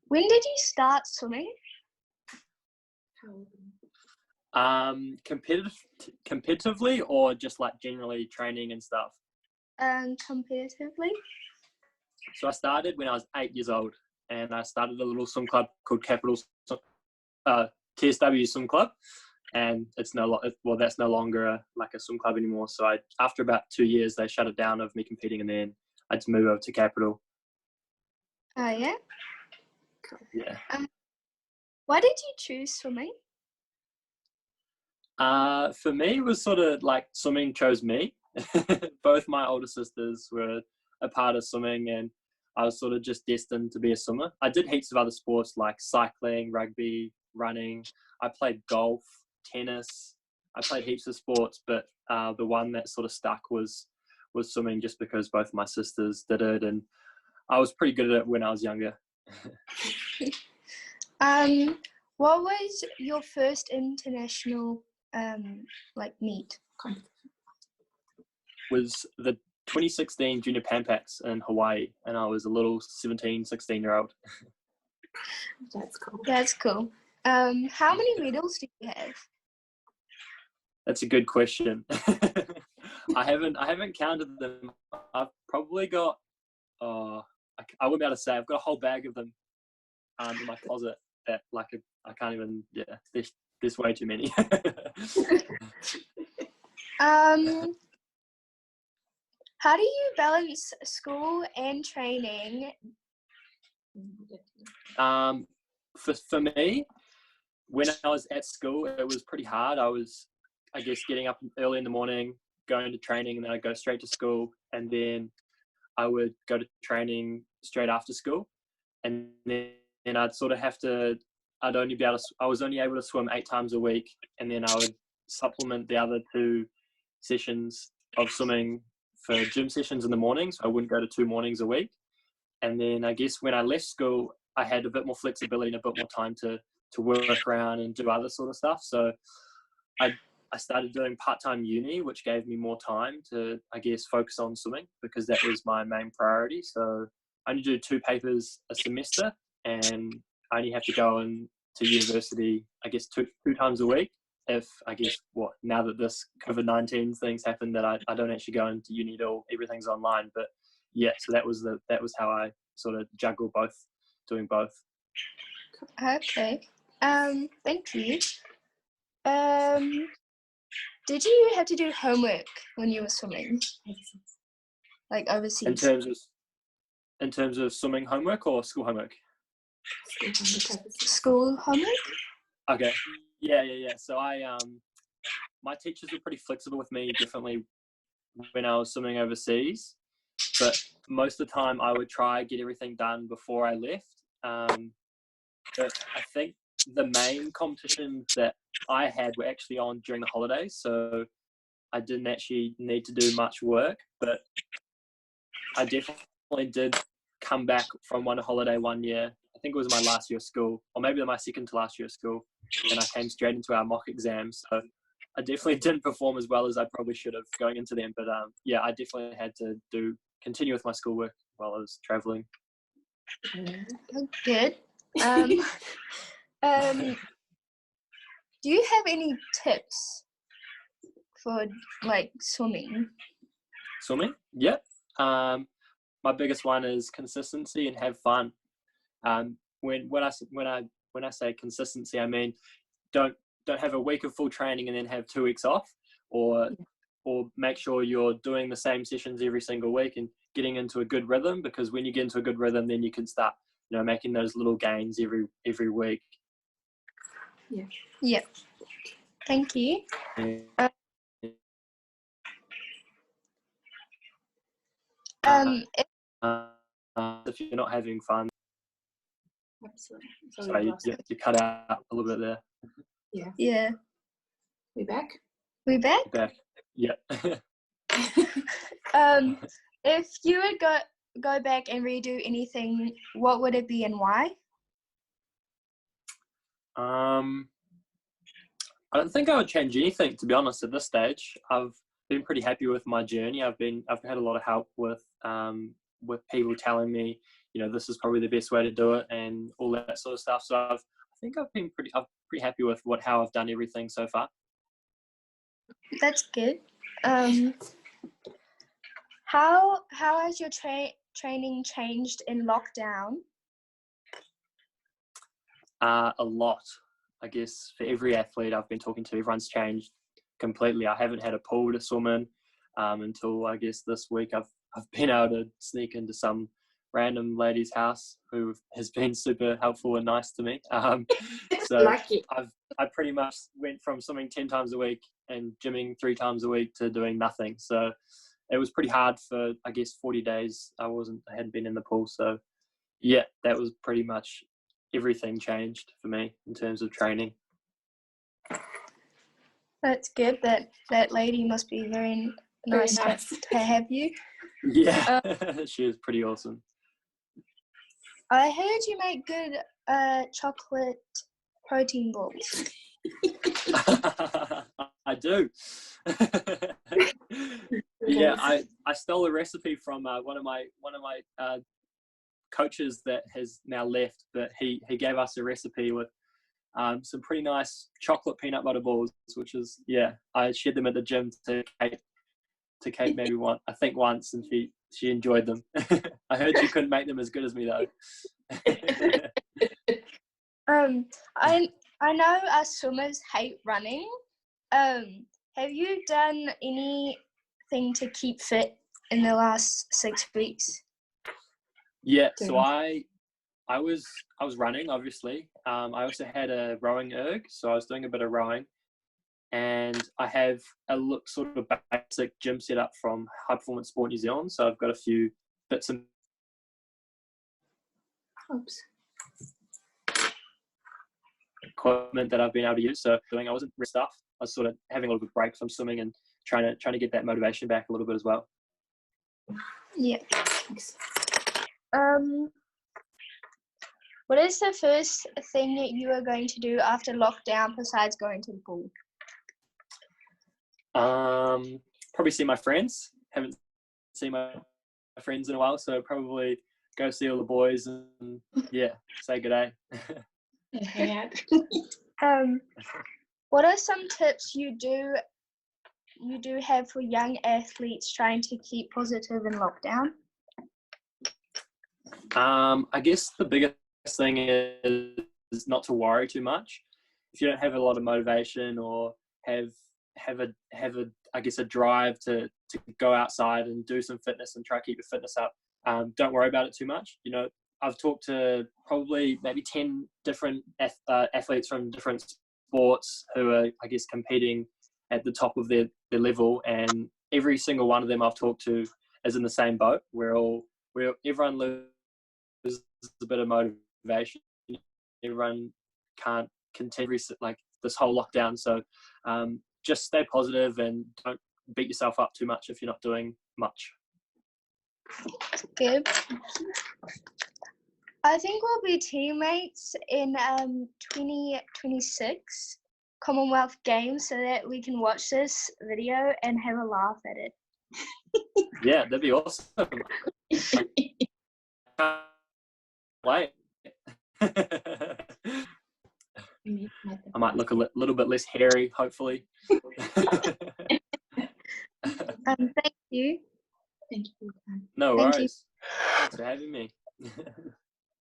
When did you start swimming? Competitively or just like generally training and stuff? Competitively. So I started when I was 8 years old, and I started a little swim club called TSW Swim Club, and it's that's no longer a swim club anymore. So after about 2 years, they shut it down of me competing, and then I just moved over to Capital. Oh yeah. Yeah. Why did you choose swimming? For me, it was sort of like swimming chose me. Both my older sisters were a part of swimming, and I was sort of just destined to be a swimmer. I did heaps of other sports like cycling, rugby, running. I played golf, tennis. I played heaps of sports, but the one that sort of stuck was swimming, just because both my sisters did it, and I was pretty good at it when I was younger. What was your first international meet? Was the 2016 Junior Pan Packs in Hawaii, and I was a little 17, 16-year-old. That's cool. How many medals do you have? That's a good question. I haven't counted them. I've probably got, I wouldn't be able to say. I've got a whole bag of them in my closet that I can't even. Yeah, there's way too many. How do you balance school and training? For me, when I was at school, it was pretty hard. I was, I guess, getting up early in the morning, going to training, and then I'd go straight to school, and then I would go to training straight after school, and then I'd sort of have to. I was only able to swim 8 times a week, and then I would supplement the other 2 sessions of swimming for gym sessions in the morning, so I wouldn't go to 2 mornings a week. And then I guess when I left school, I had a bit more flexibility and a bit more time to work around and do other sort of stuff. So I started doing part-time uni, which gave me more time to, I guess, focus on swimming, because that was my main priority. So I only do 2 papers a semester, and I only have to go into university, I guess, two times a week. If, I guess, now that this COVID-19 things happened, that I don't actually go into uni at all, everything's online. But yeah, so that was how I sort of juggle doing both. Okay. Thank you. Did you have to do homework when you were swimming? Like overseas? In terms of swimming homework or school homework? School homework? Okay. Yeah. So my teachers were pretty flexible with me, definitely when I was swimming overseas. But most of the time I would try to get everything done before I left. But I think the main competitions that I had were actually on during the holidays, so I didn't actually need to do much work. But I definitely did come back from one holiday one year. I think it was my last year of school, or maybe my second to last year of school, and I came straight into our mock exams. So I definitely didn't perform as well as I probably should have going into them. But yeah, I definitely had to continue with my schoolwork while I was traveling. Good. Do you have any tips for swimming? Swimming? Yeah. My biggest one is consistency and have fun. When I say consistency, I mean don't have a week of full training and then have 2 weeks off, or make sure you're doing the same sessions every single week and getting into a good rhythm, because when you get into a good rhythm, then you can start, making those little gains every week. Yeah. Thank you. If you're not having fun. Absolutely. Sorry, you cut out a little bit there. Yeah. We back? Back. Yeah. If you would go back and redo anything, what would it be and why? I don't think I would change anything, to be honest, at this stage. I've been pretty happy with my journey. I've had a lot of help with with people telling me, this is probably the best way to do it and all that sort of stuff. So I think I've been pretty happy with how I've done everything so far. That's good. How has your training changed in lockdown? A lot. I guess for every athlete I've been talking to, everyone's changed completely. I haven't had a pool to swim in until I guess this week. I've been able to sneak into some random lady's house who has been super helpful and nice to me. So Lucky. I pretty much went from swimming 10 times a week and gymming 3 times a week to doing nothing. So it was pretty hard for, I guess, 40 days. I hadn't been in the pool. So yeah, that was pretty much everything changed for me in terms of training. That's good. That lady must be very nice, to have you. Yeah, she was pretty awesome. I heard you make good chocolate protein balls. I do. Yeah, I stole a recipe from one of my coaches that has now left, but he gave us a recipe with some pretty nice chocolate peanut butter balls, which is, I shared them at the gym to Kate maybe once, and she enjoyed them. I heard she couldn't make them as good as me though. I know us swimmers hate running. Have you done anything to keep fit in the last 6 weeks? Yeah, so I was running, obviously. I also had a rowing erg, so I was doing a bit of rowing, and I have a sort of basic gym setup from High Performance Sport New Zealand. So I've got a few bits and equipment that I've been able to use. So I wasn't stuff. I was sort of having a little bit of break from swimming and trying to get that motivation back a little bit as well. Yeah. What is the first thing that you are going to do after lockdown besides going to the pool? Probably see my friends. Haven't seen my friends in a while, so probably go see all the boys and say good day. What are some tips you do have for young athletes trying to keep positive in lockdown? I guess the biggest thing is not to worry too much. If you don't have a lot of motivation or have a drive to go outside and do some fitness and try to keep your fitness up, don't worry about it too much. I've talked to probably maybe 10 different athletes from different sports who are, I guess, competing at the top of their level, and every single one of them I've talked to is in the same boat. Everyone loses a bit of motivation. Everyone can't continue like this whole lockdown. So just stay positive and don't beat yourself up too much if you're not doing much. Good. I think we'll be teammates in 2026 Commonwealth Games so that we can watch this video and have a laugh at it. Yeah, that'd be awesome. Wait. I might look a little bit less hairy, hopefully. Thank you. Thank you. No Thank worries. Thanks for having me.